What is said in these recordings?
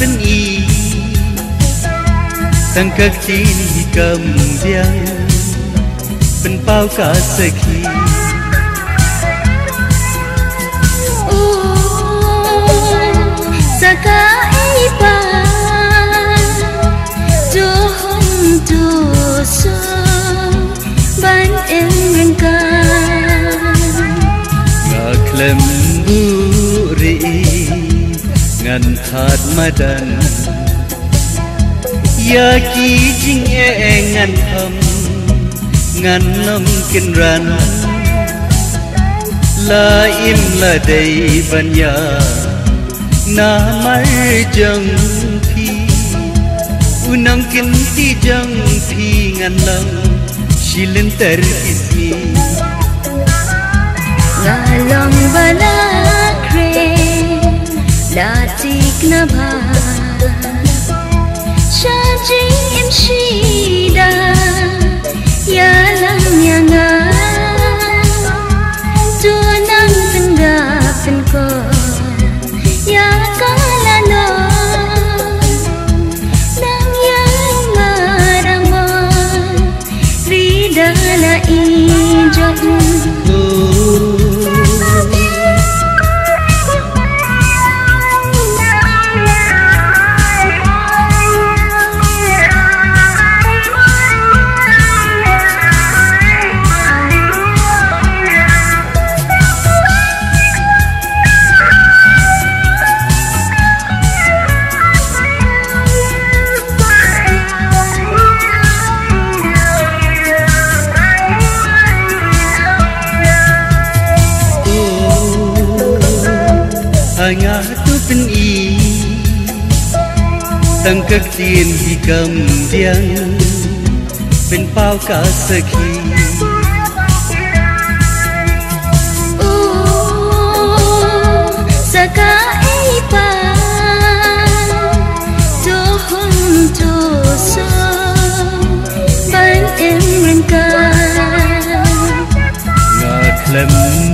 tân y tăng các tin hi cầm biang bên bao cả sợi khi saka ipa cho hong cho so ban em ngân ca klem buri ngan khat madan ya ki jing ngan ham ngan nam kin ran la im la dei ban ya na mar jang phi unang kin ti jang phi ngan lang shilin ter isi Ngalong bala kre latik na ba Shajing em shida ya lang yanga Tunang tanggapin ko ya kalano Nang yang maramon ridala ijon nga tu tân y tăng các tin hi cầm biang bên bao cả sợi khi saka ipa cho hong cho so ban em ngân ca nga klem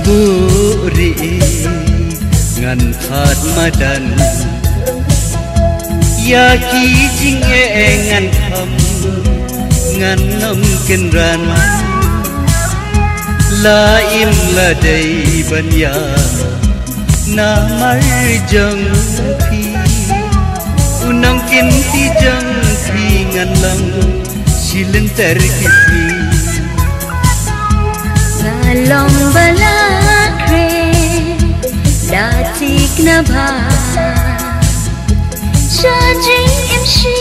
buri ngan khat madan ya ki jing ngan ham ngan nam kin ran la im la dei ban ya na mar jang phi unang kin ti jang phi ngan lang shilin ter kisi ngalong bala kre latik na ba Shajing em shi